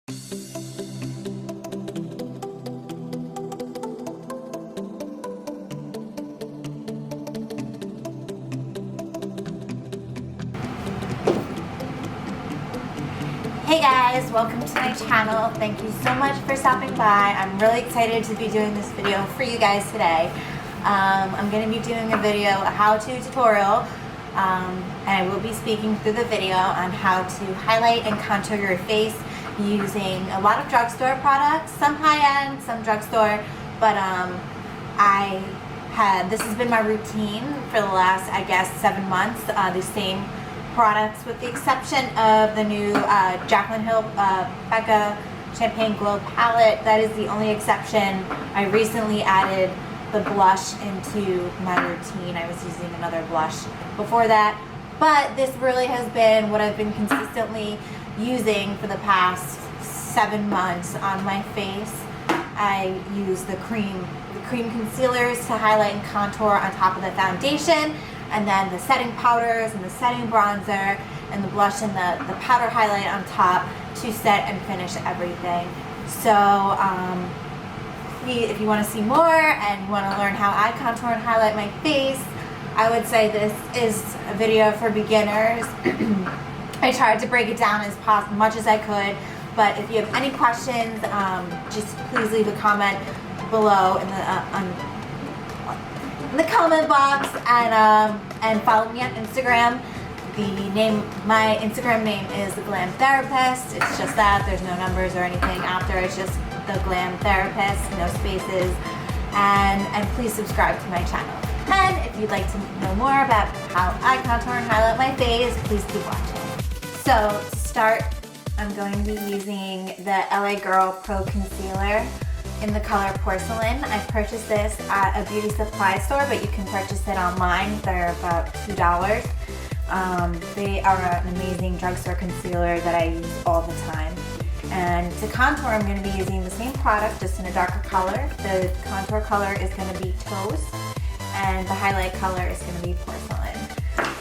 Hey guys, welcome to my channel. Thank you so much for stopping by. I'm really excited to be doing this video for you guys today. I'm going to be doing a video, a how-to tutorial, and I will be speaking through the video on how to highlight and contour your face using a lot of drugstore products, some high-end, some drugstore, but this has been my routine for the last, I guess, 7 months, the same products with the exception of the new Jaclyn Hill Becca Champagne Glow palette. That is the only exception. I recently added the blush into my routine. I was using another blush before that, but this really has been what I've been consistently using for the past 7 months on my face. I use the cream concealers to highlight and contour on top of the foundation, and then the setting powders and the setting bronzer and the blush and the powder highlight on top to set and finish everything. So if you want to see more and you want to learn how I contour and highlight my face, I would say this is a video for beginners. I tried to break it down as much as I could, but if you have any questions, just please leave a comment below in the comment box, and follow me on Instagram. My Instagram name is The Glam Therapist. It's just that. There's no numbers or anything after. It's just The Glam Therapist, no spaces. And please subscribe to my channel. And if you'd like to know more about how I contour and highlight my face, please keep watching. So to start, I'm going to be using the LA Girl Pro Concealer in the color Porcelain. I purchased this at a beauty supply store, but you can purchase it online. They're about $2. They are an amazing drugstore concealer that I use all the time. And to contour, I'm going to be using the same product, just in a darker color. The contour color is going to be Toast, and the highlight color is going to be Porcelain.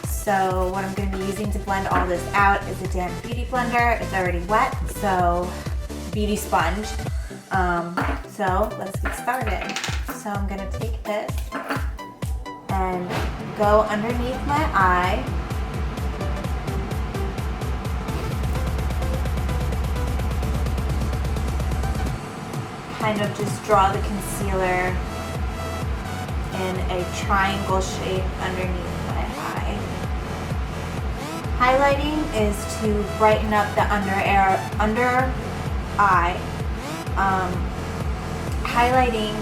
So what I'm going to be using to blend all this out is a damp beauty blender. It's already wet, so beauty sponge. So let's get started. So I'm going to take this and go underneath my eye. Kind of just draw the concealer in a triangle shape underneath my eye. Highlighting is to brighten up the under eye. Highlighting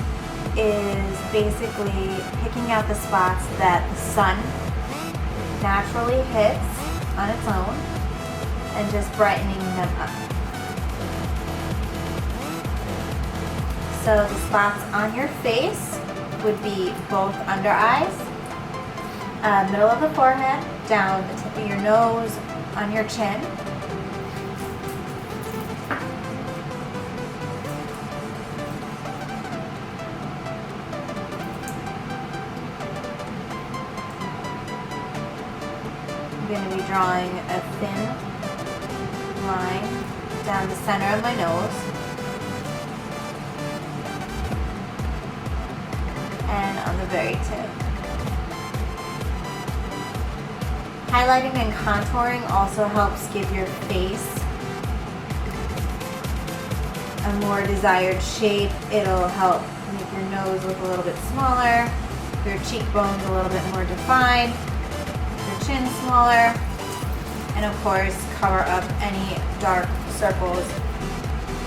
is basically picking out the spots that the sun naturally hits on its own and just brightening them up. So the spots on your face would be both under eyes, middle of the forehead, down the tip of your nose, on your chin. I'm going to be drawing a thin line down the center of my nose and on the very tip. Highlighting and contouring also helps give your face a more desired shape. It'll help make your nose look a little bit smaller, your cheekbones a little bit more defined, chin smaller, and of course cover up any dark circles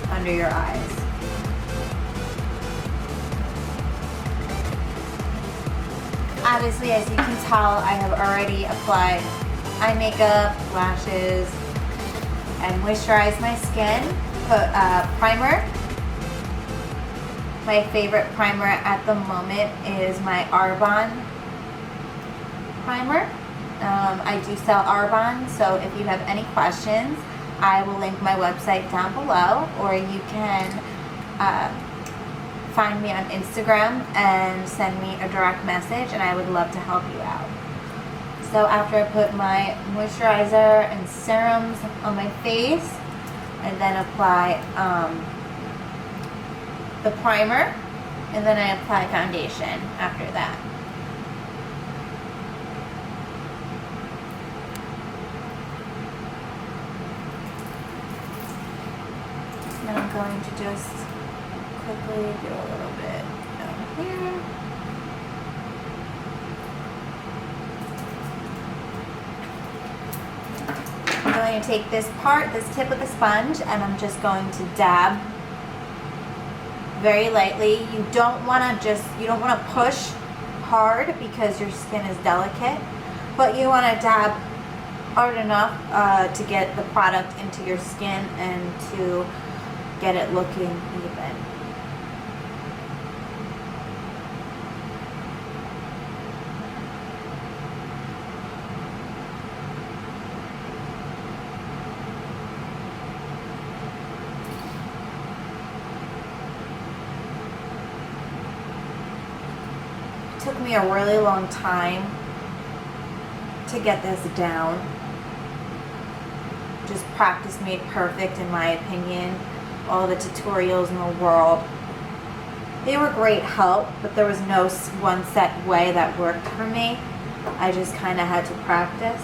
under your eyes. Obviously, as you can tell, I have already applied eye makeup, lashes, and moisturized my skin. Put primer. My favorite primer at the moment is my Arbonne primer. I do sell Arbonne, so if you have any questions, I will link my website down below, or you can find me on Instagram and send me a direct message, and I would love to help you out. So after I put my moisturizer and serums on my face, and then apply the primer, and then I apply foundation after that. And I'm going to just quickly do a little bit down here. I'm going to take this tip of the sponge, and I'm just going to dab very lightly. You don't want to push hard because your skin is delicate, but you want to dab hard enough to get the product into your skin and to get it looking even. It took me a really long time to get this down. Just practice made perfect, in my opinion. All the tutorials in the world, they were great help, but there was no one set way that worked for me. I just kind of had to practice.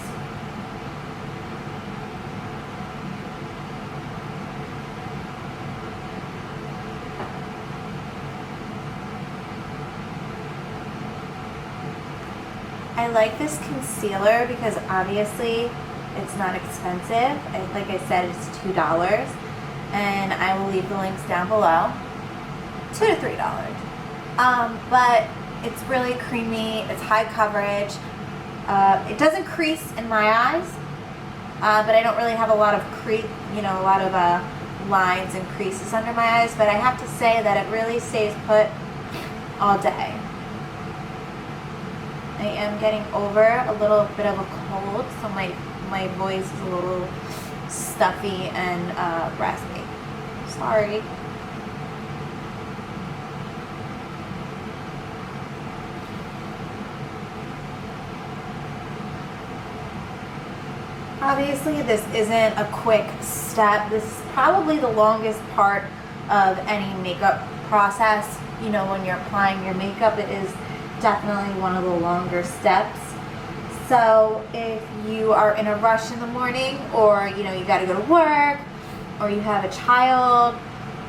I like this concealer because obviously it's not expensive. Like I said, it's $2. And I will leave the links down below. $2 to $3. But it's really creamy. It's high coverage. It doesn't crease in my eyes, but I don't really have a lot of lines and creases under my eyes. But I have to say that it really stays put all day. I am getting over a little bit of a cold, so my voice is a little stuffy and raspy. Sorry. Obviously, this isn't a quick step. This is probably the longest part of any makeup process. You know, when you're applying your makeup, it is definitely one of the longer steps. So if you are in a rush in the morning, or you got to go to work, or you have a child,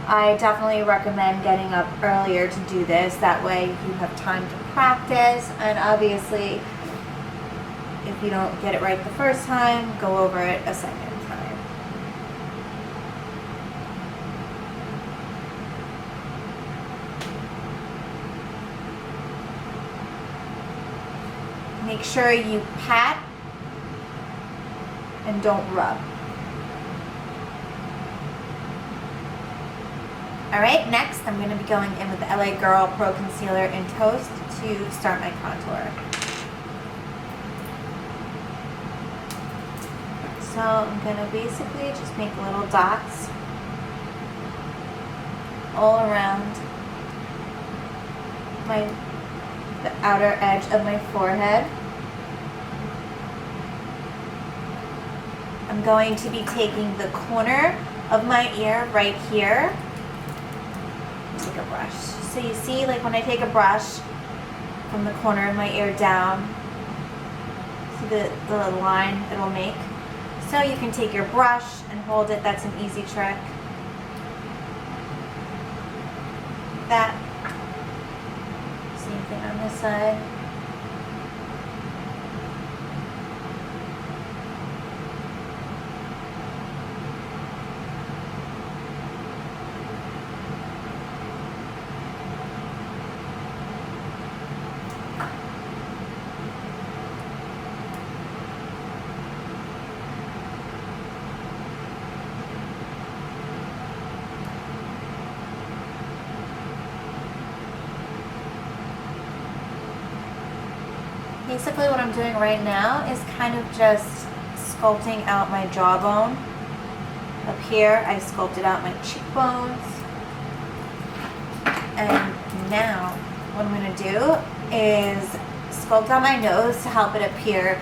I definitely recommend getting up earlier to do this. That way you have time to practice, and obviously if you don't get it right the first time, go over it a second time. Make sure you pat and don't rub. Alright, next I'm going to be going in with the LA Girl Pro Concealer in Toast to start my contour. So I'm going to basically just make little dots all around the outer edge of my forehead. I'm going to be taking the corner of my ear right here. Take a brush. So you see, like when I take a brush from the corner of my ear down, see the line it'll make? So you can take your brush and hold it. That's an easy trick. That. Same thing on this side. Basically what I'm doing right now is kind of just sculpting out my jawbone. Up here I sculpted out my cheekbones. And now what I'm going to do is sculpt out my nose to help it appear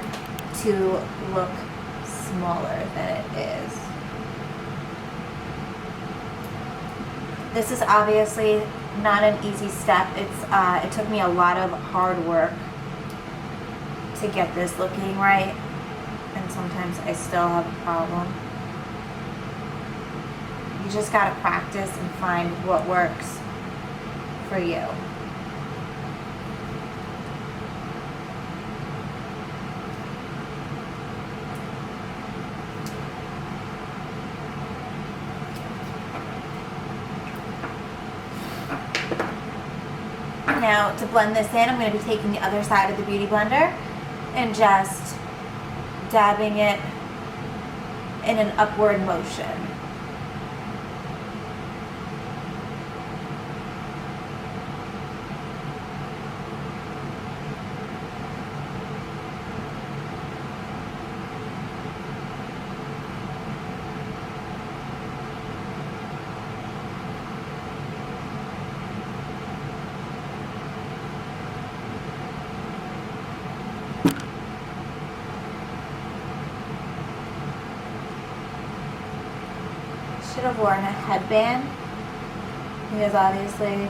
to look smaller than it is. This is obviously not an easy step. It took me a lot of hard work to get this looking right, and sometimes I still have a problem. You just gotta practice and find what works for you. Now to blend this in, I'm going to be taking the other side of the Beauty Blender and just dabbing it in an upward motion. Should have worn a headband because obviously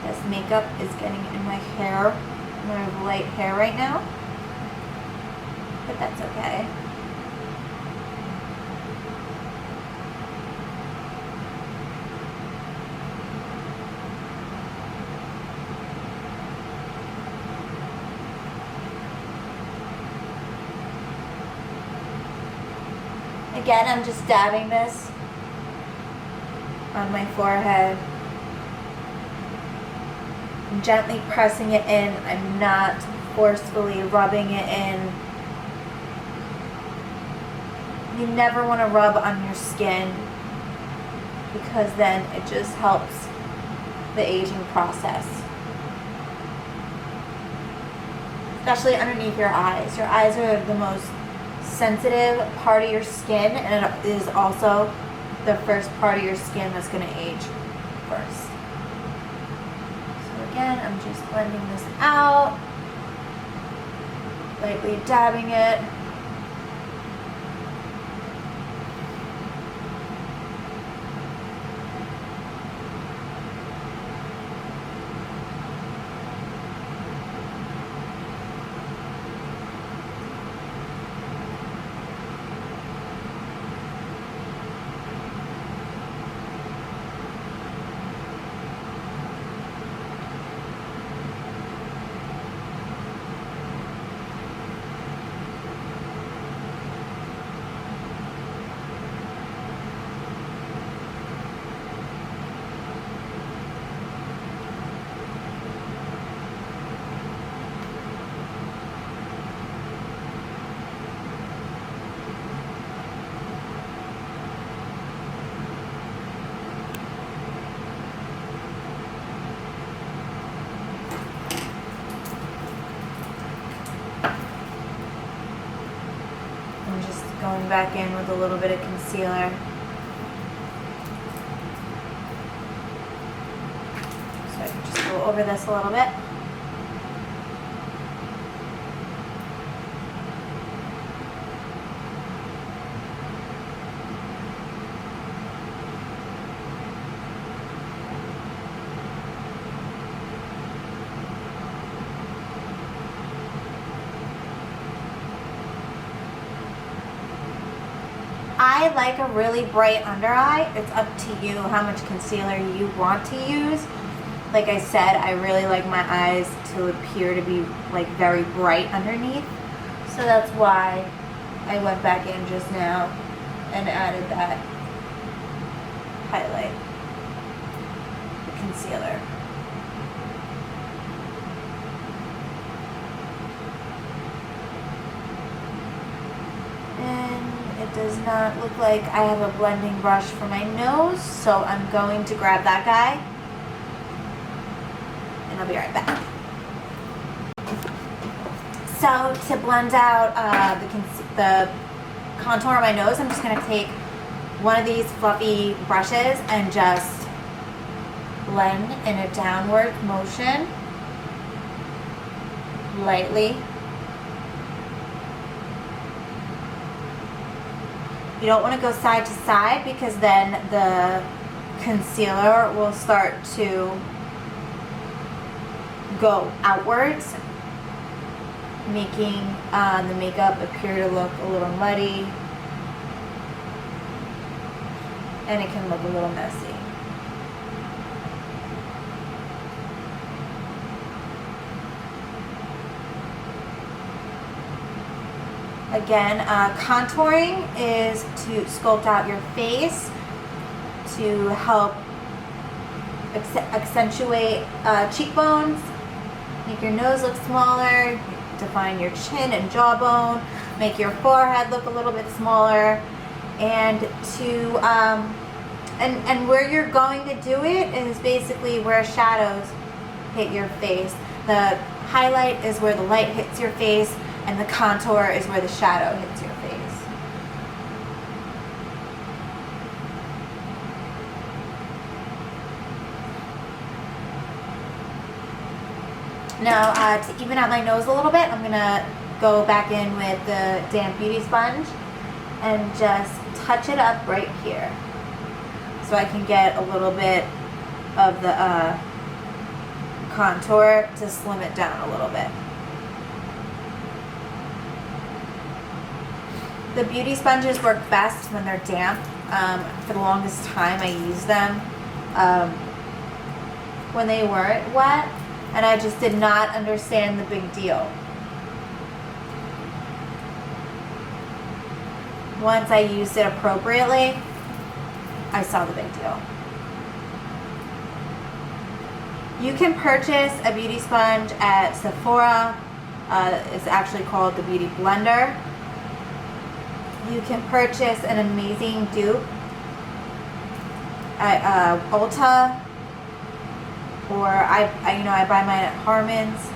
this makeup is getting in my hair. I have light hair right now, but that's okay. Again, I'm just dabbing this on my forehead. I'm gently pressing it in. I'm not forcefully rubbing it in. You never want to rub on your skin because then it just helps the aging process. Especially underneath your eyes. Your eyes are the most sensitive part of your skin, and it is also the first part of your skin that's going to age first. So again, I'm just blending this out, lightly dabbing it. Going back in with a little bit of concealer. So I can just go over this a little bit. I like a really bright under eye. It's up to you how much concealer you want to use. Like I said, I really like my eyes to appear to be like very bright underneath. So that's why I went back in just now and added that highlight, the concealer. It does not look like I have a blending brush for my nose, so I'm going to grab that guy and I'll be right back. So to blend out the contour of my nose, I'm just going to take one of these fluffy brushes and just blend in a downward motion lightly. You don't want to go side to side because then the concealer will start to go outwards, making the makeup appear to look a little muddy, and it can look a little messy. Again, contouring is to sculpt out your face, to help accentuate cheekbones, make your nose look smaller, define your chin and jawbone, make your forehead look a little bit smaller, and to and where you're going to do it is basically where shadows hit your face. The highlight is where the light hits your face, and the contour is where the shadow hits your face. Now, to even out my nose a little bit, I'm gonna go back in with the damp beauty sponge and just touch it up right here, so I can get a little bit of the contour to slim it down a little bit. The beauty sponges work best when they're damp. For the longest time I used them when they weren't wet, and I just did not understand the big deal. Once I used it appropriately, I saw the big deal. You can purchase a beauty sponge at Sephora. It's actually called the Beauty Blender. You can purchase an amazing dupe at Ulta, or I buy mine at Harmon's,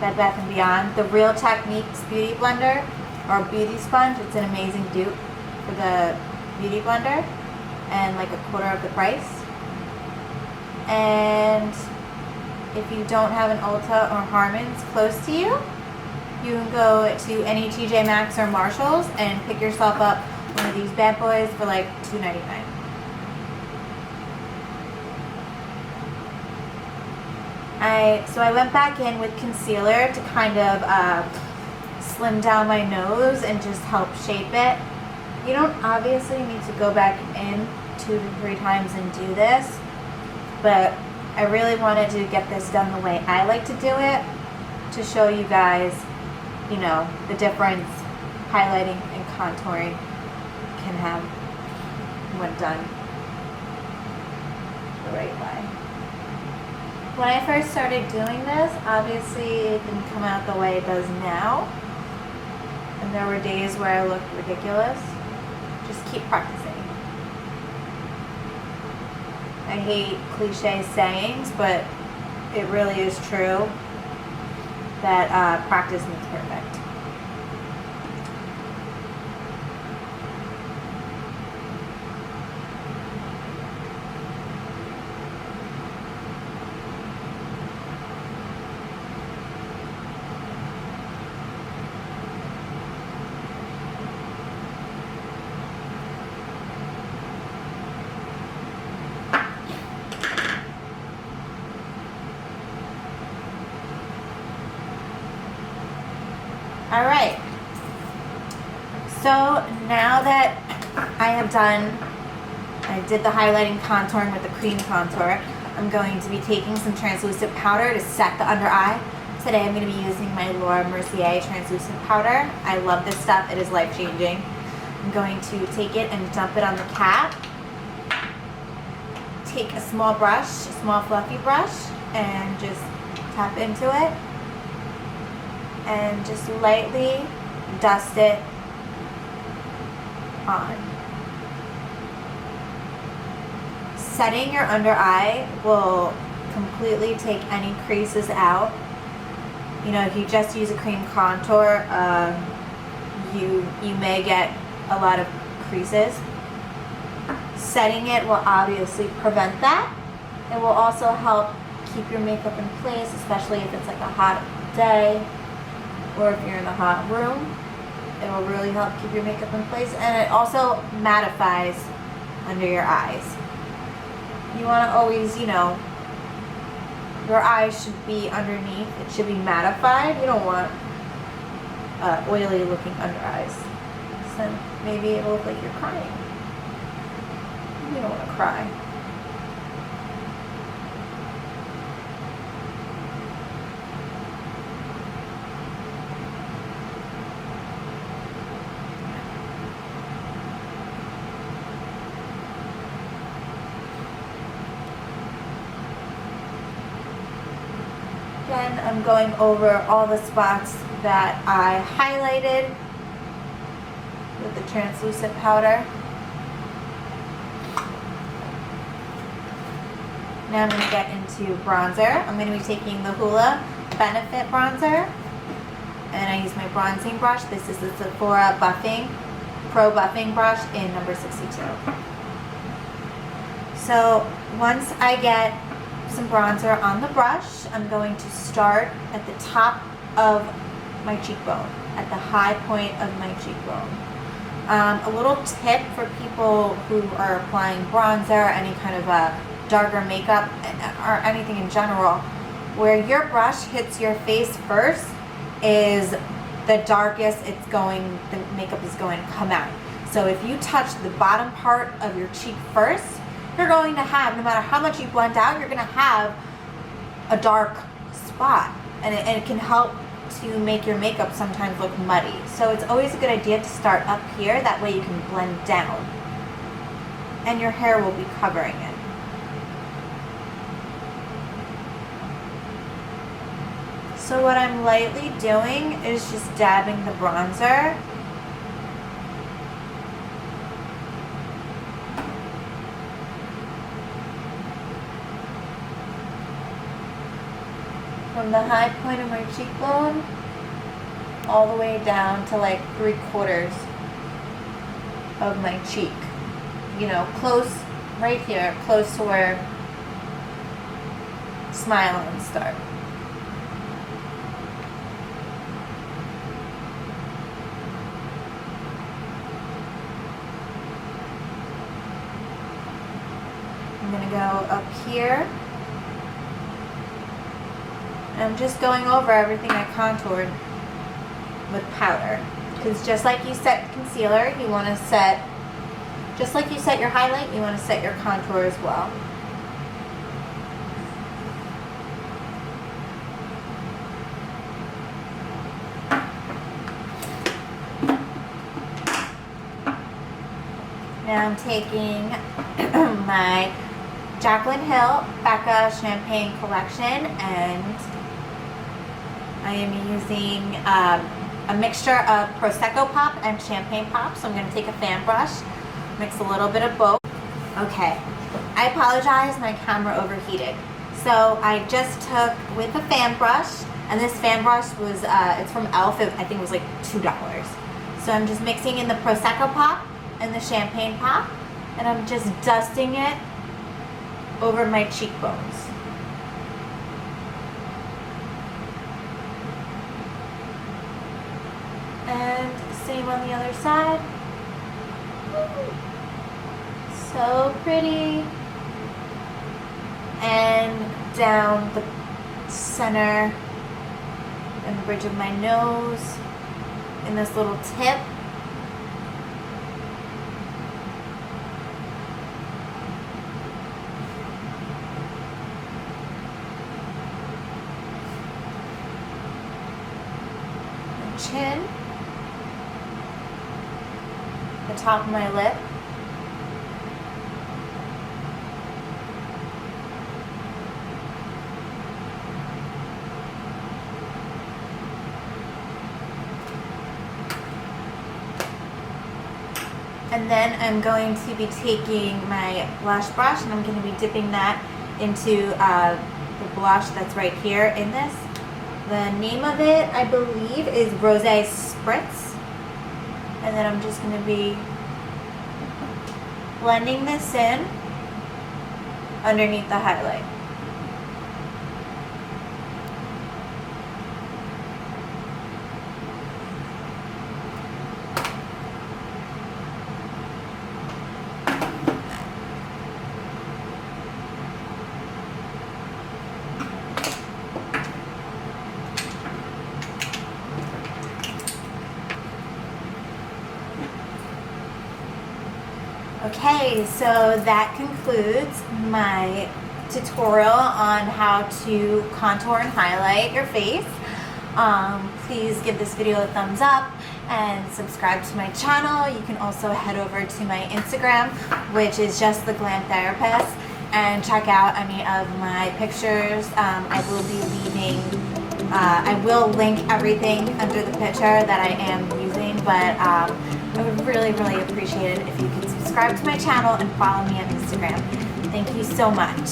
Bed Bath & Beyond. The Real Techniques Beauty Blender or Beauty Sponge, it's an amazing dupe for the Beauty Blender, and like a quarter of the price. And if you don't have an Ulta or Harmon's close to you, you can go to any TJ Maxx or Marshalls and pick yourself up one of these bad boys for like $2.99. So I went back in with concealer to kind of slim down my nose and just help shape it. You don't obviously need to go back in 2 to 3 times and do this, but I really wanted to get this done the way I like to do it, to show you guys, you know, the difference highlighting and contouring can have when done the right way. When I first started doing this, obviously it didn't come out the way it does now, and there were days where I looked ridiculous. Just keep practicing. I hate cliche sayings, but it really is true that practice makes perfect. All right, so now that I did the highlighting contouring with the cream contour, I'm going to be taking some translucent powder to set the under eye. Today I'm going to be using my Laura Mercier translucent powder. I love this stuff, it is life-changing. I'm going to take it and dump it on the cap. Take a small brush, a small fluffy brush, and just tap into it. And just lightly dust it on. Setting your under eye will completely take any creases out. You know, if you just use a cream contour, you may get a lot of creases. Setting it will obviously prevent that. It will also help keep your makeup in place, especially if it's like a hot day, or if you're in a hot room. It will really help keep your makeup in place, and it also mattifies under your eyes. You want to always, you know, your eyes should be underneath. It should be mattified. You don't want oily looking under eyes. So maybe it'll look like you're crying. You don't want to cry. Again, I'm going over all the spots that I highlighted with the translucent powder. Now I'm going to get into bronzer. I'm going to be taking the Hoola Benefit Bronzer, and I use my bronzing brush. This is the Sephora Pro Buffing Brush in number 62. So once I get some bronzer on the brush, I'm going to start at the top of my cheekbone, at the high point of my cheekbone. A little tip for people who are applying bronzer, any kind of a darker makeup, or anything in general, where your brush hits your face first is the darkest the makeup is going to come out. So if you touch the bottom part of your cheek first, you're going to have, no matter how much you blend out, you're going to have a dark spot. And it can help to make your makeup sometimes look muddy. So it's always a good idea to start up here. That way you can blend down. And your hair will be covering it. So what I'm lightly doing is just dabbing the bronzer. From the high point of my cheekbone all the way down to like 3/4 of my cheek. You know, close, right here, close to where smile lines start. I'm going to go up here. I'm just going over everything I contoured with powder. Because just like you set concealer, you want to set, just like you set your highlight, you want to set your contour as well. Now I'm taking my Jaclyn Hill Becca Champagne Collection, and I am using a mixture of Prosecco Pop and Champagne Pop. So I'm going to take a fan brush, mix a little bit of both. Okay, I apologize, my camera overheated. So I just took with a fan brush, and this fan brush was, it's from e.l.f. I think it was like $2. So I'm just mixing in the Prosecco Pop and the Champagne Pop, and I'm just dusting it over my cheekbones. And same on the other side. So pretty. And down the center and the bridge of my nose in this little tip. Chin, the top of my lip, and then I'm going to be taking my blush brush and I'm going to be dipping that into the blush that's right here in this. The name of it, I believe, is Rosé Spritz. And then I'm just going to be blending this in underneath the highlight. Okay, so that concludes my tutorial on how to contour and highlight your face. Please give this video a thumbs up and subscribe to my channel. You can also head over to my Instagram, which is just The Glam Therapist, and check out any of my pictures. I will link everything under the picture that I am using, but I would really appreciate it if you could subscribe to my channel and follow me on Instagram. Thank you so much.